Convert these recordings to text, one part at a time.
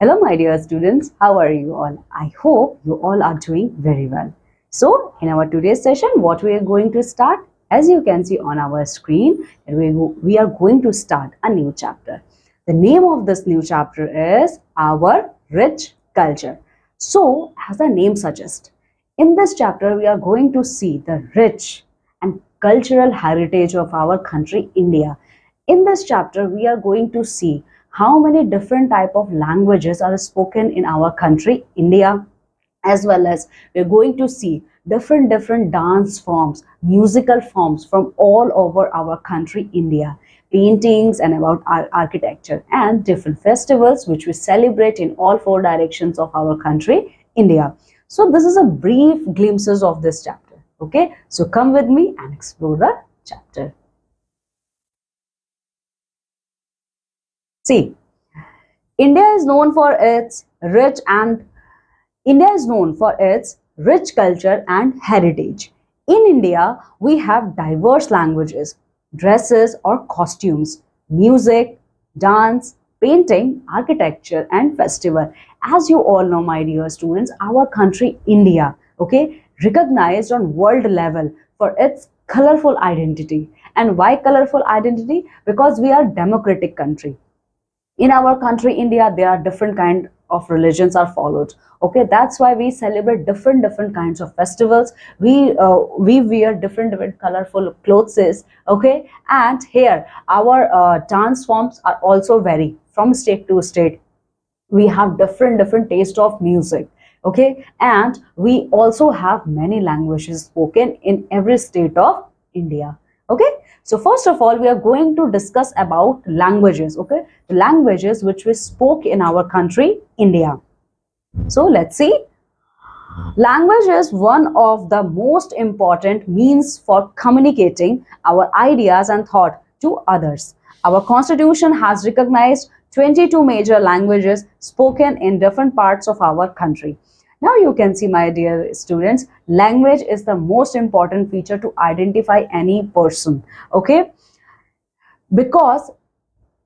Hello, my dear students. How are you all? I hope you all are doing very well. So, in our today's session, what we are going to start, as you can see on our screen, we are going to start a new chapter. The name of this new chapter is Our Rich Culture. So, as the name suggests, in this chapter, we are going to see the rich and cultural heritage of our country, India. In this chapter, we are going to see how many different type of languages are spoken in our country, India, as well as we're going to see different dance forms, musical forms from all over our country, India, paintings and about our architecture and different festivals which we celebrate in all four directions of our country, India. So this is a brief glimpses of this chapter. Okay, so come with me and explore the chapter. See, India is known for its rich and India is known for its rich culture and heritage. In India, we have diverse languages, dresses or costumes, music, dance, painting, architecture and festival. As you all know, my dear students, our country India, okay, recognized on world level for its colorful identity. And why colorful identity? Because we are democratic country. In our country India, there are different kind of religions are followed. Okay, that's why we celebrate different kinds of festivals. We wear different colorful clothes. Okay, and here our dance forms are also vary from state to state. We have different taste of music. Okay, and we also have many languages spoken in every state of India. Okay, so first of all we are going to discuss about languages. Okay, the languages which we spoke in our country India. So let's see. Language is one of the most important means for communicating our ideas and thought to others. Our constitution has recognized 22 major languages spoken in different parts of our country. Now you can see, my dear students, language is the most important feature to identify any person. Okay, because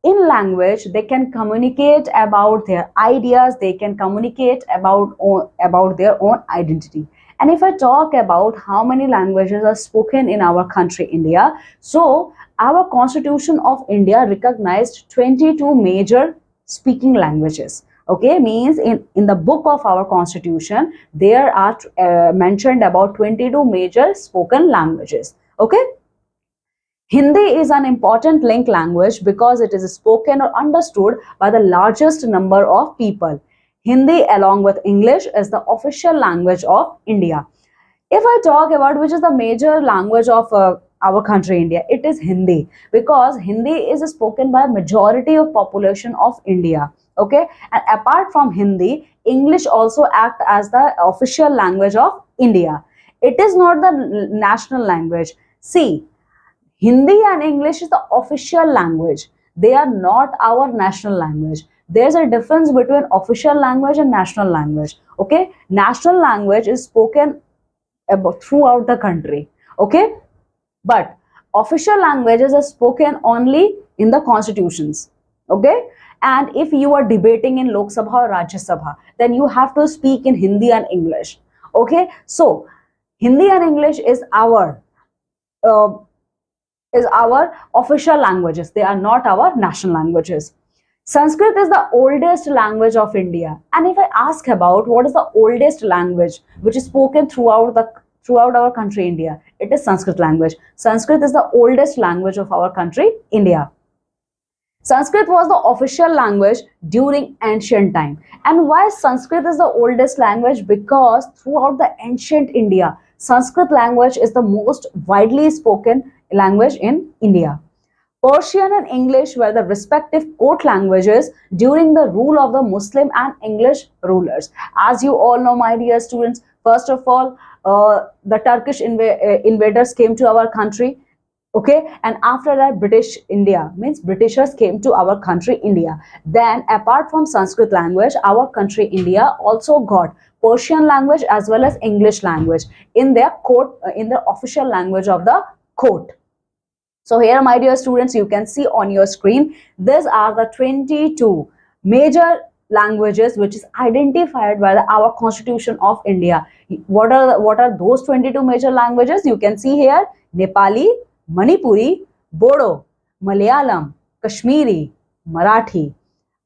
in language they can communicate about their ideas, they can communicate about their own identity. And if I talk about how many languages are spoken in our country India, so our constitution of India recognized 22 major speaking languages. Okay, means in the book of our constitution there are mentioned about 22 major spoken languages. Okay, Hindi is an important link language because it is spoken or understood by the largest number of people. Hindi, along with English, is the official language of India. If I talk about which is the major language of our country, India, it is Hindi because Hindi is spoken by majority of population of India. Okay, and apart from Hindi, English also act as the official language of India. It is not the national language. See, Hindi and English is the official language. They are not our national language. There's a difference between official language and national language. Okay, national language is spoken about throughout the country. Okay, but official languages are spoken only in the constitutions. Okay, and if you are debating in Lok Sabha or Rajya Sabha, then you have to speak in Hindi and English. Okay, so Hindi and English uh, is our official languages. They are not our national languages. Sanskrit is the oldest language of India. And if I ask about what is the oldest language which is spoken throughout our country India, it is Sanskrit language. Sanskrit is the oldest language of our country India. Sanskrit was the official language during ancient time. And why Sanskrit is the oldest language? Because throughout the ancient India, Sanskrit language is the most widely spoken language in India. Persian and English were the respective court languages during the rule of the Muslim and English rulers. As you all know, my dear students, first of all, the Turkish invaders came to our country. Okay, and after that British India means Britishers came to our country India. Then apart from Sanskrit language, our country India also got Persian language as well as English language in their court, in the official language of the court. So here, my dear students, you can see on your screen, these are the 22 major languages which is identified by our Constitution of India. What are those 22 major languages? You can see here: Nepali, Manipuri, Bodo, Malayalam, Kashmiri, Marathi.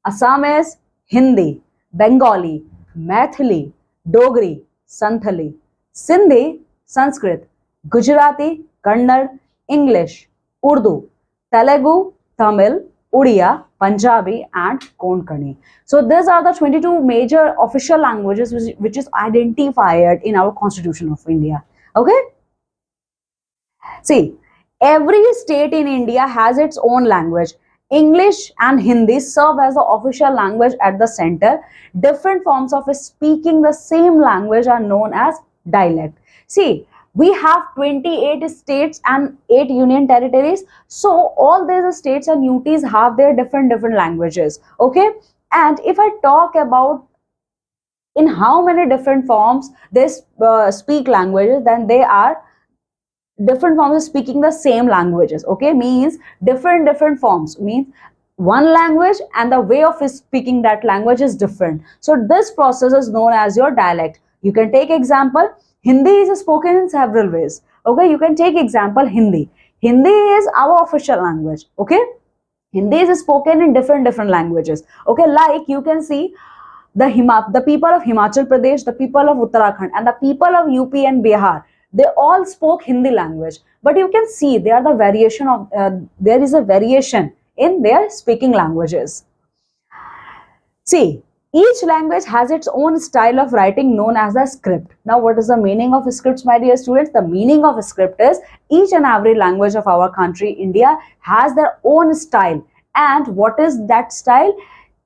Assamese, Hindi, Bengali, Maithili, Dogri, Santhali, Sindhi, Sanskrit, Gujarati, Kannada, English, Urdu, Telugu, Tamil, Odia, Punjabi, and Konkani. So these are the 22 major official languages which is identified in our Constitution of India. Okay? See, every state in India has its own language. English and Hindi serve as the official language at the center. Different forms of speaking the same language are known as dialect. See, we have 28 states and 8 union territories. So all these states and UTs have their different languages. Okay, and if I talk about in how many different forms they speak languages, then they are different forms of speaking the same languages. Okay, means different forms, means one language and the way of speaking that language is different. So this process is known as your dialect. You can take example, Hindi is spoken in several ways. Okay, you can take example Hindi. Hindi is our official language. Okay, Hindi is spoken in different languages. Okay, like you can see the people of Himachal Pradesh, the people of Uttarakhand, and the people of UP and Bihar, they all spoke Hindi language. But you can see there is a variation in their speaking languages. See, each language has its own style of writing known as the script. Now, what is the meaning of scripts, my dear students? The meaning of script is each and every language of our country, India, has their own style. And what is that style?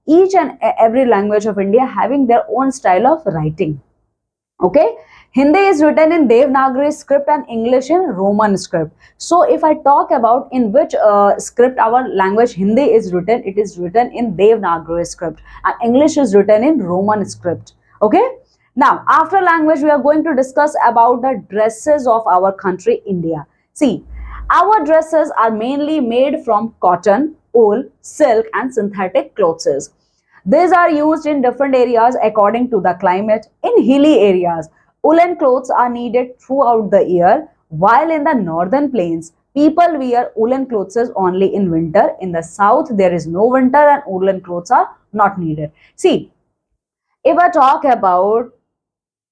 Each and every language of India having their own style of writing. Okay, Hindi is written in Devanagari script and English in Roman script. So if I talk about in which script our language Hindi is written, it is written in Devanagari script, and English is written in Roman script. Okay, now after language we are going to discuss about the dresses of our country India. See, our dresses are mainly made from cotton, wool, silk and synthetic clothes. These are used in different areas according to the climate. In hilly areas, woolen clothes are needed throughout the year, while in the northern plains, people wear woolen clothes only in winter. In the south, there is no winter and woolen clothes are not needed. See, if I talk about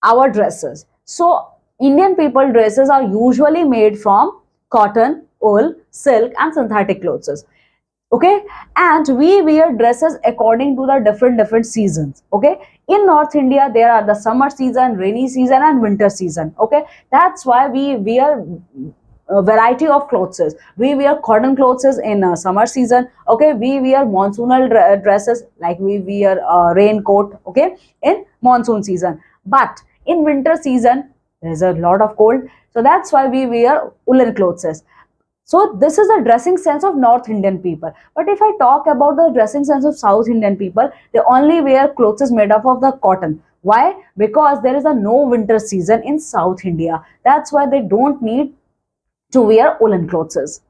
our dresses, so Indian people dresses are usually made from cotton, wool, silk and synthetic clothes. Okay, and we wear dresses according to the different seasons. Okay, in North India there are the summer season, rainy season and winter season. Okay, that's why we wear a variety of clothes. We wear cotton clothes in summer season. Okay, we wear monsoonal dresses, like we wear raincoat, okay, in monsoon season. But in winter season there is a lot of cold, so that's why we wear woolen clothes. So this is the dressing sense of North Indian people. But if I talk about the dressing sense of South Indian people, they only wear clothes made up of the cotton. Why? Because there is a no winter season in South India. That's why they don't need to wear woolen clothes.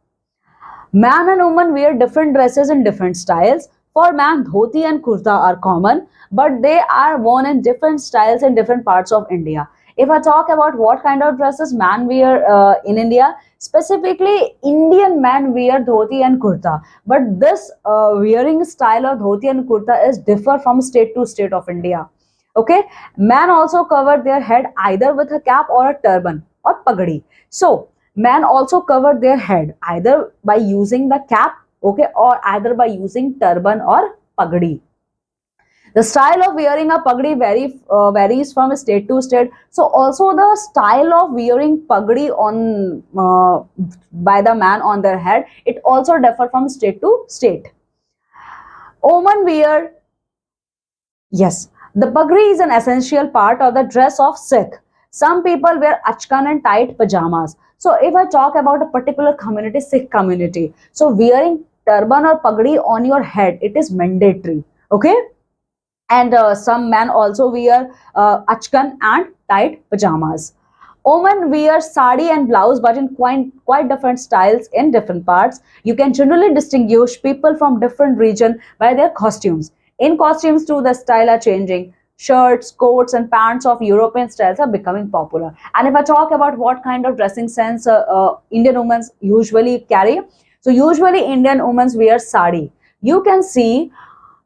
Man and woman wear different dresses in different styles. For man, dhoti and kurta are common, but they are worn in different styles in different parts of India. If I talk about what kind of dresses man wear in India, specifically Indian men wear dhoti and kurta. But this wearing style of dhoti and kurta is differ from state to state of India. Okay, men also cover their head either with a cap or a turban or pagadi. So men also cover their head either by using the cap, okay, or either by using turban or pagadi. The style of wearing a pagadi varies from state to state. So also the style of wearing pagadi on by the man on their head, it also differ from state to state. Women wear, yes, the pagadi is an essential part of the dress of Sikh. Some people wear achkan and tight pajamas. So if I talk about a particular community, Sikh community, so wearing turban or pagadi on your head, it is mandatory. Okay, and some men also wear achkan and tight pajamas. Women wear sari and blouse, but in quite different styles in different parts. You can generally distinguish people from different region by their costumes. In costumes too, the style are changing. Shirts, coats, and pants of European styles are becoming popular. And if I talk about what kind of dressing sense Indian women usually carry, so usually Indian women wear sari. You can see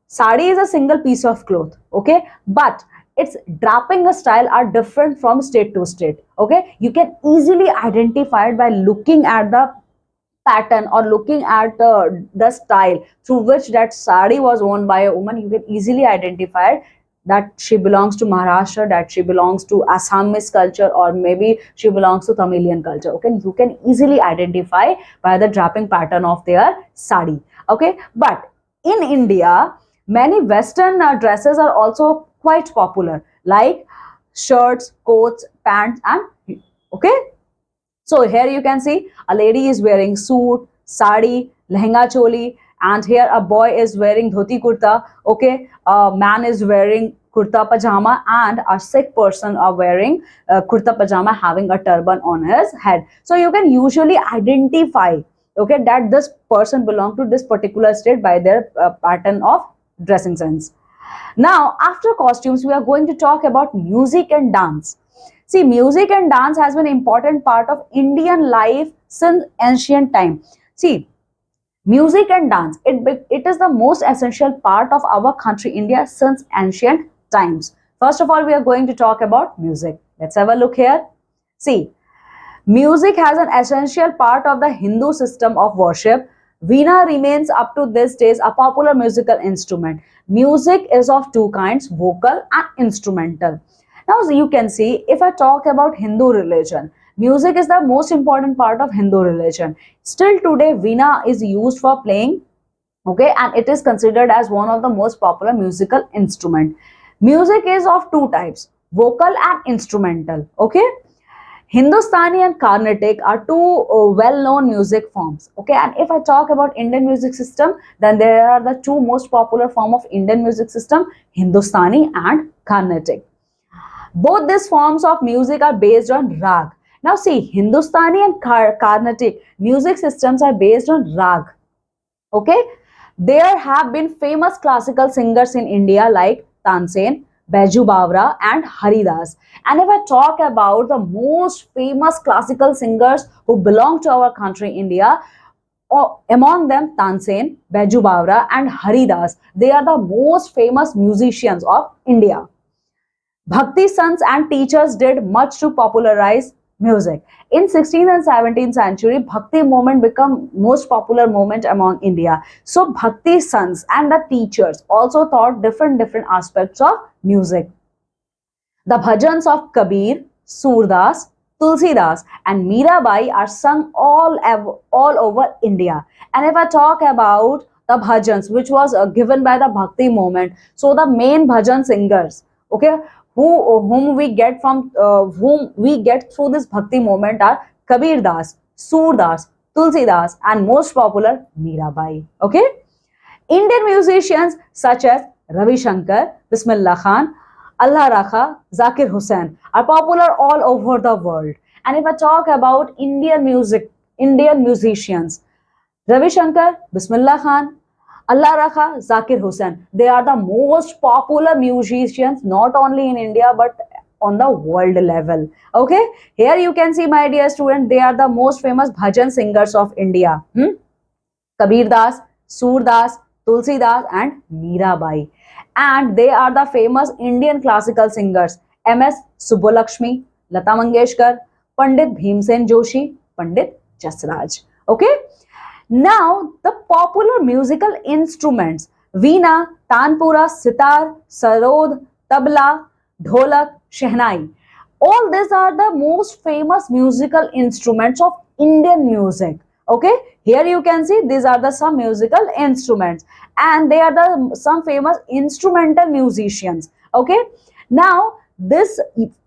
sari is a single piece of cloth, okay, but its draping style are different from state to state, okay. You can easily identify it by looking at the pattern or looking at the style through which that sari was worn by a woman. You can easily identify that she belongs to Maharashtra, that she belongs to Assamese culture, or maybe she belongs to Tamilian culture. Okay, you can easily identify by the draping pattern of their sari. Okay, but in India, many Western dresses are also quite popular, like shirts, coats, pants, and okay. So here you can see a lady is wearing suit, sari, lehenga choli, and here a boy is wearing dhoti kurta. Okay, a man is wearing kurta pajama, and a Sikh person are wearing kurta pajama, having a turban on his head. So you can usually identify, okay, that this person belong to this particular state by their pattern of dressing sense. Now, after costumes, we are going to talk about music and dance. See, music and dance has been an important part of Indian life since ancient time. See, music and dance, it is the most essential part of our country, India, since ancient times. First of all, we are going to talk about music. Let's have a look here. See, music has an essential part of the Hindu system of worship. Veena remains up to this day a popular musical instrument. Music is of two kinds, vocal and instrumental. Now, you can see, if I talk about Hindu religion, music is the most important part of Hindu religion. Still today, Veena is used for playing, okay, and it is considered as one of the most popular musical instrument. Music is of two types, vocal and instrumental, okay. Hindustani and Carnatic are two well-known music forms. Okay, and if I talk about Indian music system, then there are the two most popular form of Indian music system, Hindustani and Carnatic. Both these forms of music are based on rag. Now see, Hindustani and Carnatic music systems are based on rag. Okay, there have been famous classical singers in India like Tansen, Baiju Bawra, and Haridas. And if I talk about the most famous classical singers who belong to our country, India, among them Tansen, Baiju Bawra, and Haridas, they are the most famous musicians of India. Bhakti sons and teachers did much to popularize music. In 16th and 17th century, Bhakti movement became most popular movement among India. So Bhakti sons and the teachers also taught different aspects of music. The bhajans of Kabir, Surdas, Tulsidas, and Mirabai are sung all over India. And if I talk about the bhajans, which was given by the Bhakti movement, so the main bhajan singers, okay, whom we get through this Bhakti movement are Kabir Das, Surdas, Tulsidas, and most popular Mirabai. Okay, Indian musicians such as Ravi Shankar, Bismillah Khan, Allah Rakha, Zakir Hussain are popular all over the world. And if I talk about Indian musicians, Ravi Shankar, Bismillah Khan, Allah Rakha, Zakir Hussain, they are the most popular musicians not only in India but on the world level. Okay, here you can see, my dear student, they are the most famous bhajan singers of India. Kabir Das, Surdas, Tulsidas, and Mirabai. And they are the famous Indian classical singers M.S. Subbulakshmi, Lata Mangeshkar, Pandit Bhimsen Joshi, Pandit Jasraj. Okay. Now, the popular musical instruments, Veena, Tanpura, Sitar, Sarod, Tabla, Dholak, Shehnai. All these are the most famous musical instruments of Indian music. Okay, here you can see these are the some musical instruments and they are the some famous instrumental musicians. Okay, now this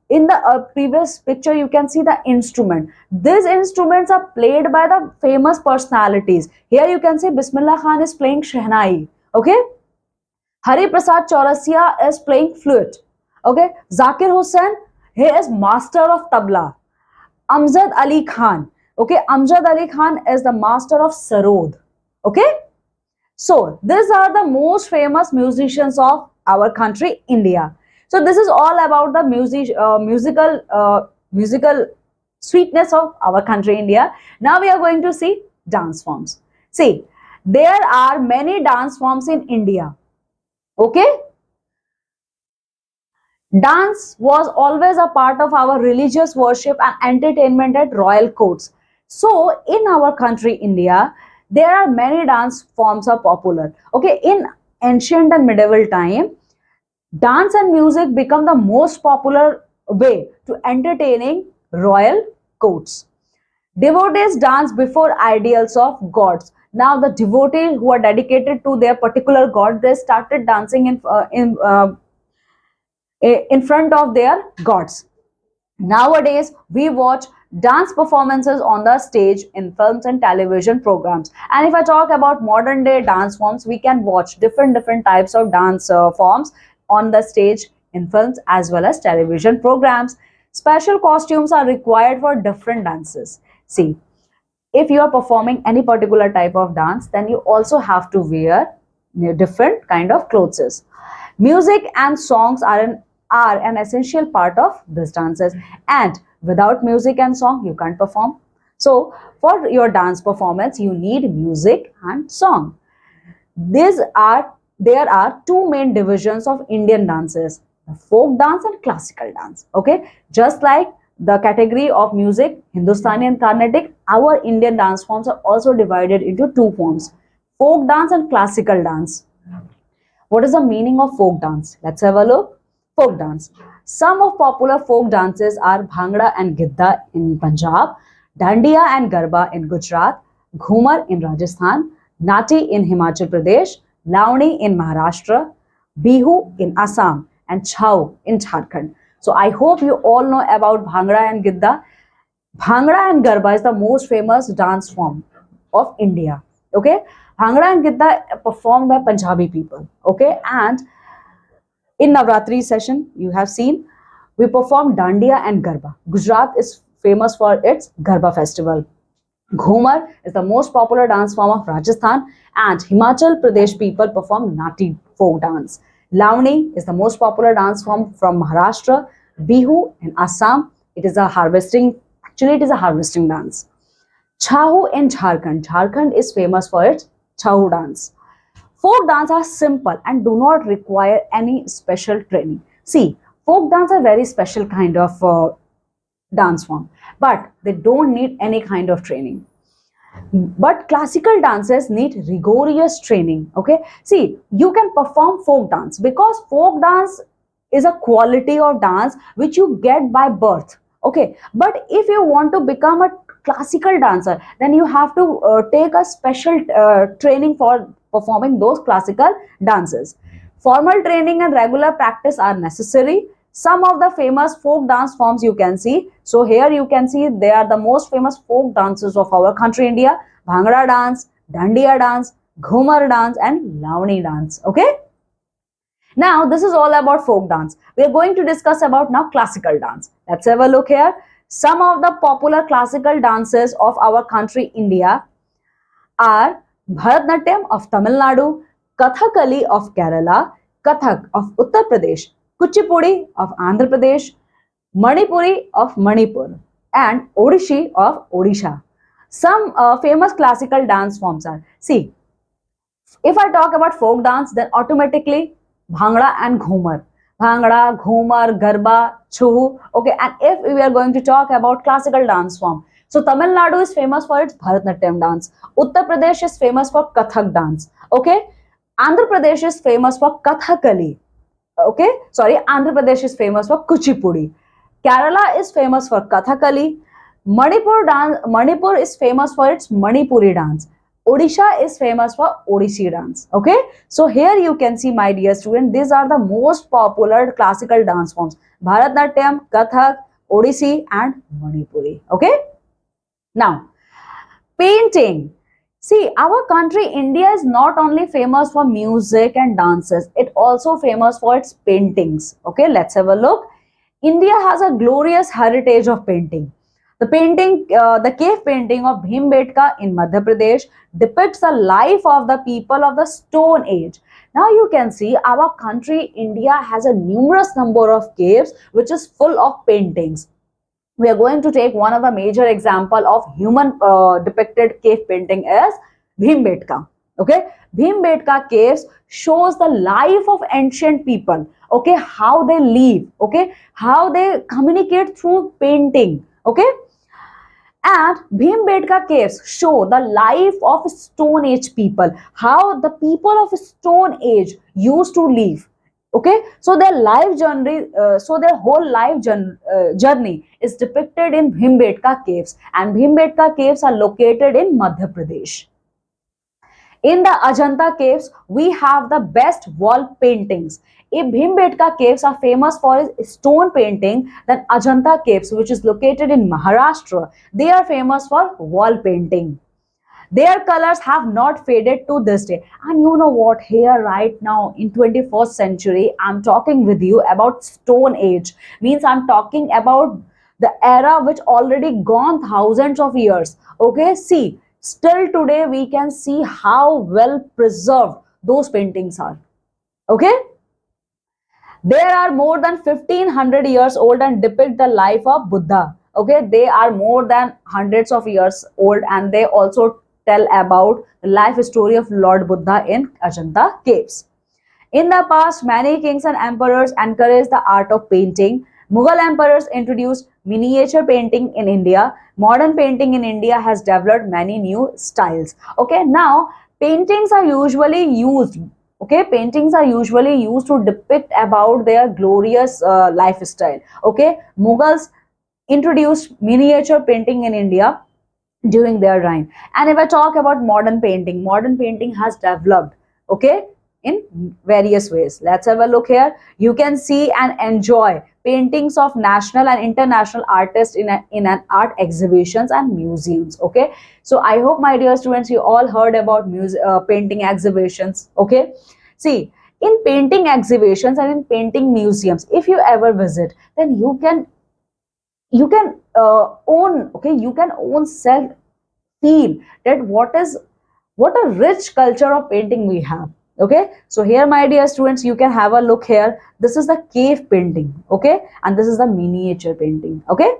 in the previous picture you can see the instrument. These instruments are played by the famous personalities. Here you can see Bismillah Khan is playing Shehnai. Okay, Hari Prasad Chaurasia is playing flute. Okay, Zakir Hussain, he is master of tabla. Amjad Ali Khan, okay, Amjad Ali Khan is the master of sarod. Okay, So these are the most famous musicians of our country India. So this is all about the musical sweetness of our country India. Now we are going to see dance forms. See, there are many dance forms in India. Okay, dance was always a part of our religious worship and entertainment at royal courts. So, in our country, India, there are many dance forms are popular. Okay, in ancient and medieval time, dance and music become the most popular way to entertaining royal courts. Devotees dance before ideals of gods. Now, the devotees who are dedicated to their particular god, they started dancing in front of their gods. Nowadays, we watch dance performances on the stage in films and television programs. And if I talk about modern day dance forms, we can watch different types of dance forms on the stage in films as well as television programs. Special costumes are required for different dances. See, if you are performing any particular type of dance, then you also have to wear different kind of clothes. Music and songs are an essential part of these dances, and without music and song you can't perform. So for your dance performance you need music and song. These are There are two main divisions of Indian dances: the folk dance and classical dance. Okay, just like the category of music, Hindustani and Carnatic, our Indian dance forms are also divided into two forms: folk dance and classical dance. What is the meaning of folk dance? Let's have a look. Folk dance. Some of popular folk dances are Bhangra and Gidda in Punjab, Dandiya and Garba in Gujarat, Ghumar in Rajasthan, Nati in Himachal Pradesh, Launi in Maharashtra, Bihu in Assam, and Chhau in Jharkhand. So I hope you all know about Bhangra and Gidda. Bhangra and Garba is the most famous dance form of India. Okay, Bhangra and Gidda are performed by Punjabi people. Okay, and in Navratri session, you have seen we perform Dandiya and Garba. Gujarat is famous for its Garba festival. Ghumar is the most popular dance form of Rajasthan, and Himachal Pradesh people perform Nati folk dance. Lavani is the most popular dance form from Maharashtra. Bihu in Assam, it is a harvesting dance. Chahu in Jharkhand. Jharkhand is famous for its Chahu dance. Folk dance are simple and do not require any special training. See, folk dance are very special kind of dance form, but they don't need any kind of training. But classical dances need rigorous training. Okay, see, you can perform folk dance because folk dance is a quality of dance which you get by birth. Okay, but if you want to become a classical dancer, then you have to take a special training for performing those classical dances. Formal training and regular practice are necessary. Some of the famous folk dance forms you can see. So here you can see they are the most famous folk dances of our country India: Bhangra dance, Dandiya dance, Ghumar dance, and Lavani dance. Okay. Now this is all about folk dance. We are going to discuss about now classical dance. Let's have a look here. Some of the popular classical dances of our country India are Bharatnatyam of Tamil Nadu, Kathakali of Kerala, Kathak of Uttar Pradesh, Kuchipudi of Andhra Pradesh, Manipuri of Manipur, and Odishi of Odisha. Some famous classical dance forms are, see, if I talk about folk dance, then automatically Bhangra and Ghumar. Bhangra, Ghumar, Garba, Chuhu. Okay, and if we are going to talk about classical dance form, so Tamil Nadu is famous for its Bharatnatyam dance. Uttar Pradesh is famous for Kathak dance. Okay, Andhra Pradesh is famous for Kathakali. Okay, sorry, Andhra Pradesh is famous for Kuchipudi. Kerala is famous for Kathakali. Manipur is famous for its Manipuri dance. Odisha is famous for Odissi dance. Okay, so here you can see, my dear student, these are the most popular classical dance forms: Bharatnatyam, Kathak, Odissi, and Manipuri. Okay, now painting. See, our country India is not only famous for music and dances, it also famous for its paintings. Okay, let's have a look. India has a glorious heritage of painting. The cave painting of Bhimbetka in Madhya Pradesh depicts the life of the people of the Stone Age. Now you can see our country India has a numerous number of caves which is full of paintings. We are going to take one of the major example of human depicted cave painting as Bhimbetka. Okay, Bhimbetka caves shows the life of ancient people. Okay, how they live. Okay, how they communicate through painting. Okay, and Bhimbetka caves show the life of Stone Age people, how the people of Stone Age used to live. Okay, so their life journey, so their whole life journey is depicted in Bhimbetka caves, and Bhimbetka caves are located in Madhya Pradesh. In the Ajanta caves, we have the best wall paintings. If Bhimbetka caves are famous for its stone painting, then Ajanta caves, which is located in Maharashtra, they are famous for wall painting. Their colors have not faded to this day. And you know what? Here, right now, in 21st century, I'm talking with you about Stone Age. Means I'm talking about the era which already gone thousands of years. Okay, see, still today we can see how well preserved those paintings are. Okay, they are more than 1500 years old and depict the life of Buddha. Okay, they are more than hundreds of years old, and they also tell about the life story of Lord Buddha in Ajanta caves. In the past, many kings and emperors encouraged the art of painting. Mughal emperors introduced miniature painting in India. Modern painting in India has developed many new styles. Okay, now paintings are usually used. Okay, paintings are usually used to depict about their glorious lifestyle. Okay, Mughals introduced miniature painting in India during their reign. And if I talk about modern painting has developed, okay, in various ways. Let's have a look here. You can see and enjoy paintings of national and international artists in an art exhibitions and museums. Okay, so I hope, my dear students, you all heard about painting exhibitions. Okay, see, in painting exhibitions and in painting museums, if you ever visit, then you can own self feel that what a rich culture of painting we have. Okay, so here, my dear students, you can have a look here. This is the cave painting. Okay, and this is the miniature painting. Okay,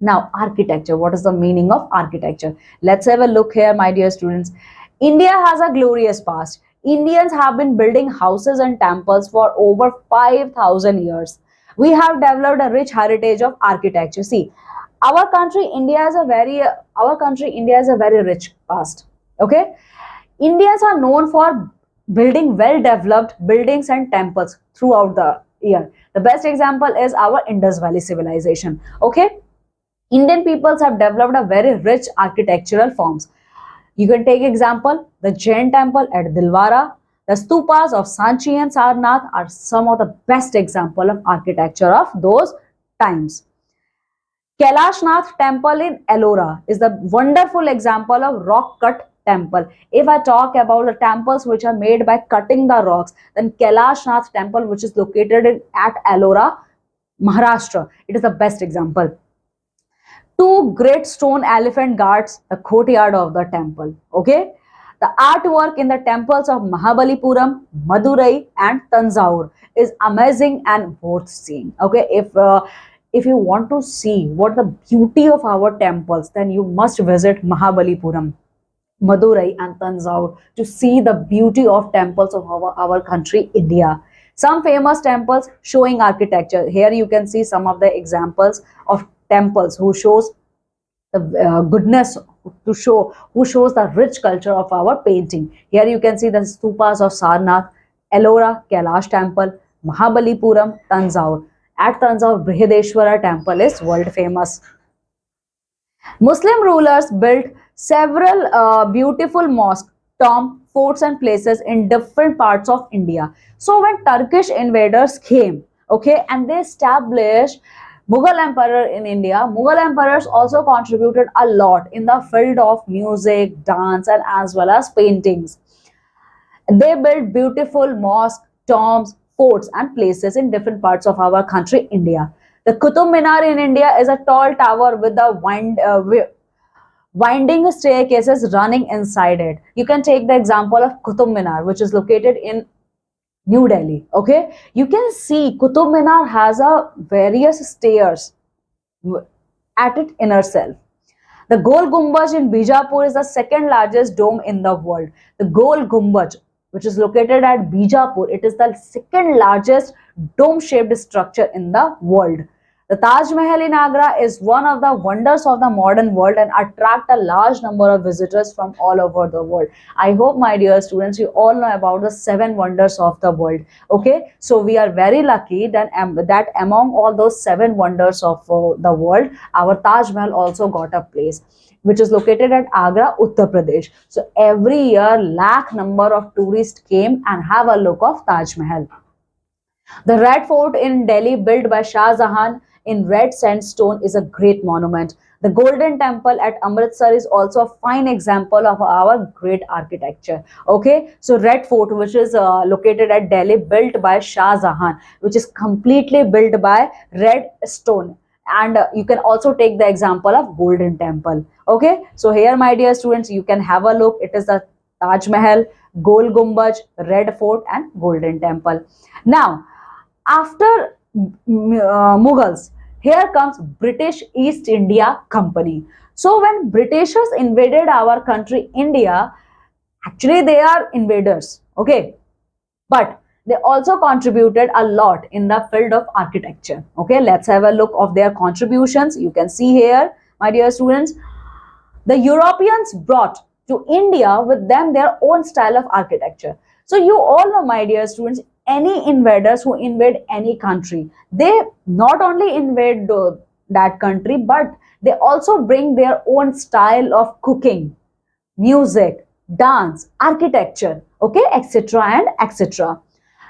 now architecture. What is the meaning of architecture? Let's have a look here, my dear students. India has a glorious past. Indians have been building houses and temples for over 5000 years. We have developed a rich heritage of architecture. See, our country India is a very rich past. Okay, Indians are known for building well developed buildings and temples throughout the year. The best example is our Indus Valley civilization. Okay, Indian peoples have developed a very rich architectural forms. You can take example the Jain temple at Dilwara. The stupas of Sanchi and Sarnath are some of the best example of architecture of those times. Kailashnath temple in Ellora is the wonderful example of rock cut temple. If I talk about the temples which are made by cutting the rocks, then Kailashnath temple, which is located at Ellora, Maharashtra, it is the best example. Two great stone elephant guards the courtyard of the temple. Okay, the artwork in the temples of Mahabalipuram, Madurai, and Tanjore is amazing and worth seeing. Okay, if you want to see what the beauty of our temples, then you must visit Mahabalipuram, Madurai, and Tanjore to see the beauty of temples of our country, India. Some famous temples showing architecture. Here you can see some of the examples of temples who shows the goodness, to show who shows the rich culture of our painting. Here you can see the stupas of Sarnath, Ellora, Kailash temple, Mahabalipuram, Tanjore. At Tanjore, Brihadeshwara temple is world famous. Muslim rulers built several beautiful mosques, tombs, forts, and places in different parts of India. So when Turkish invaders came, okay, and they established Mughal emperor in India, Mughal emperors also contributed a lot in the field of music, dance, and as well as paintings. They built beautiful mosques, tombs, forts, and places in different parts of our country, India. The Qutub Minar in India is a tall tower with the winding staircases running inside it. You can take the example of Qutub Minar, which is located in New Delhi. Okay, you can see Qutub Minar has a various stairs at its inner self. The Gol Gumbaj in Bijapur is the second largest dome in the world. The Gol Gumbaj, which is located at Bijapur, it is the second largest dome-shaped structure in the world. The Taj Mahal in Agra is one of the wonders of the modern world and attract a large number of visitors from all over the world. I hope, my dear students, you all know about the seven wonders of the world. Okay, so we are very lucky that among all those seven wonders of the world, our Taj Mahal also got a place, which is located at Agra, Uttar Pradesh. So every year, lakh number of tourists came and have a look of Taj Mahal. The Red Fort in Delhi, built by Shah Jahan in red sandstone, is a great monument. The Golden Temple at Amritsar is also a fine example of our great architecture. Okay, so Red Fort, which is located at Delhi, built by Shah Jahan, which is completely built by red stone. And you can also take the example of Golden Temple. Okay, so here, my dear students, you can have a look. It is the Taj Mahal, Gol Gumbaj, Red Fort, and Golden Temple. Now, after Mughals, here comes British East India Company. So when Britishers invaded our country India, actually they are invaders, okay, but they also contributed a lot in the field of architecture. Okay, let's have a look of their contributions. You can see here, my dear students, the Europeans brought to India with them their own style of architecture. So you all know, my dear students, any invaders who invade any country, they not only invade that country, but they also bring their own style of cooking, music, dance, architecture, okay, etc. and etc.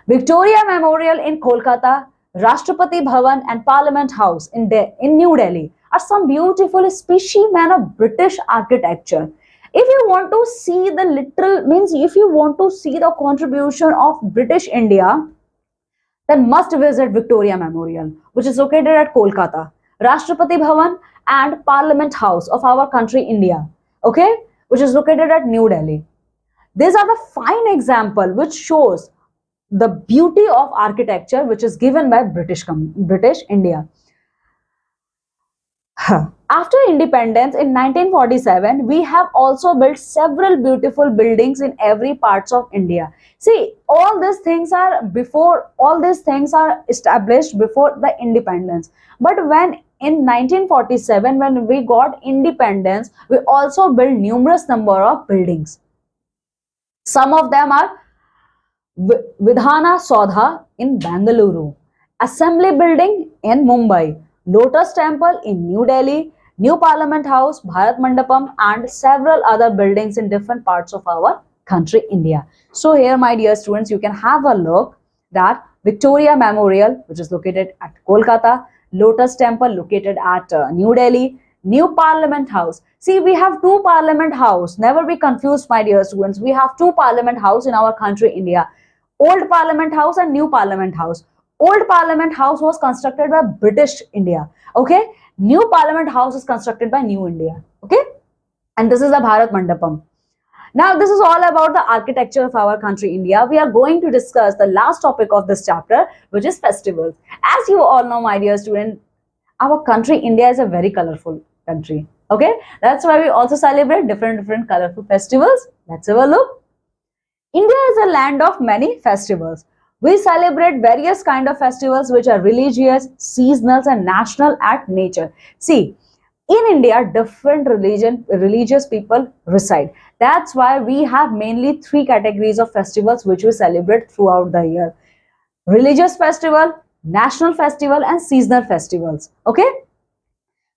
Victoria Memorial in Kolkata, Rashtrapati Bhavan and Parliament House in New Delhi are some beautiful specimen of British architecture. If you want to see the literal, means if you want to see the contribution of British India, then must visit Victoria Memorial, which is located at Kolkata, Rashtrapati Bhavan and Parliament House of our country India, okay, which is located at New Delhi. These are the fine example which shows the beauty of architecture which is given by British India. After independence in 1947, we have also built several beautiful buildings in every parts of India. See, all these things are established before the independence. But when in 1947, when we got independence, we also built numerous number of buildings. Some of them are Vidhana Saudha in Bengaluru, Assembly Building in Mumbai, Lotus Temple in New Delhi, New Parliament House, Bharat Mandapam, and several other buildings in different parts of our country, India. So here, my dear students, you can have a look that Victoria Memorial, which is located at Kolkata, Lotus Temple located at New Delhi, New Parliament House. See, we have two Parliament House. Never be confused, my dear students. We have two Parliament House in our country, India. Old Parliament House and New Parliament House. Old Parliament House was constructed by British India. Okay. New Parliament House is constructed by New India. Okay. And this is the Bharat Mandapam. Now, this is all about the architecture of our country, India. We are going to discuss the last topic of this chapter, which is festivals. As you all know, my dear student, our country, India, is a very colorful country. Okay. That's why we also celebrate different colorful festivals. Let's have a look. India is a land of many festivals. We celebrate various kind of festivals which are religious, seasonal and national at nature. See, in India, different religious people reside. That's why we have mainly three categories of festivals which we celebrate throughout the year. Religious festival, national festival and seasonal festivals. Okay?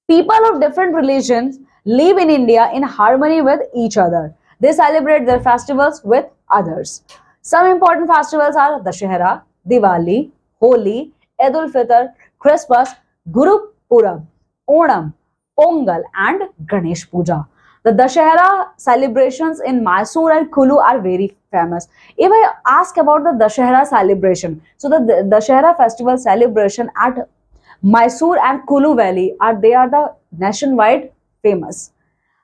People of different religions live in India in harmony with each other. They celebrate their festivals with others. Some important festivals are Dashehra, Diwali, Holi, Eid ul-Fitr, Christmas, Guru Purab, Onam, Pongal and Ganesh Puja. The Dashehra celebrations in Mysore and Kulu are very famous. If I ask about the Dashehra celebration, so the Dashehra festival celebration at Mysore and Kulu Valley are the nationwide famous.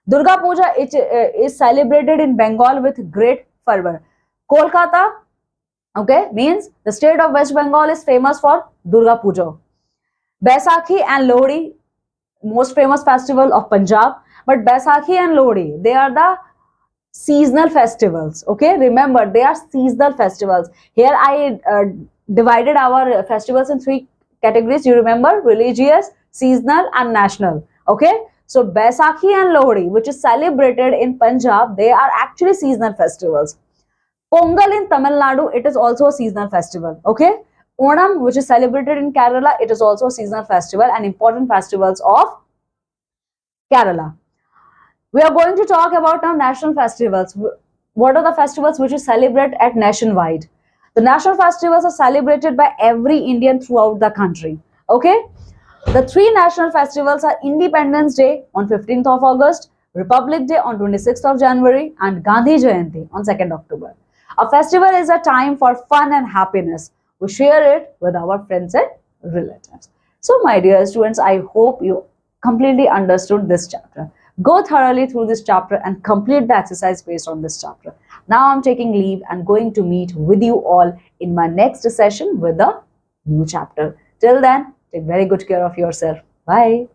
Durga Puja is celebrated in Bengal with great fervor. Kolkata, okay, means the state of West Bengal is famous for Durga Puja. Baisakhi and Lohri, most famous festival of Punjab. But Baisakhi and Lohri, they are the seasonal festivals. Okay, remember they are seasonal festivals. Here I divided our festivals in three categories. You remember: religious, seasonal, and national. Okay, so Baisakhi and Lohri, which is celebrated in Punjab, they are actually seasonal festivals. Pongal in Tamil Nadu, it is also a seasonal festival. Okay, Onam, which is celebrated in Kerala, it is also a seasonal festival and important festivals of Kerala. We are going to talk about now national festivals. What are the festivals which we celebrate at nationwide? The national festivals are celebrated by every Indian throughout the country. Okay? The three national festivals are Independence Day on 15th of August, Republic Day on 26th of January, and Gandhi Jayanti on 2nd October. A festival is a time for fun and happiness. We share it with our friends and relatives. So, my dear students, I hope you completely understood this chapter. Go thoroughly through this chapter and complete the exercise based on this chapter. Now I'm taking leave and going to meet with you all in my next session with a new chapter. Till then, take very good care of yourself. Bye.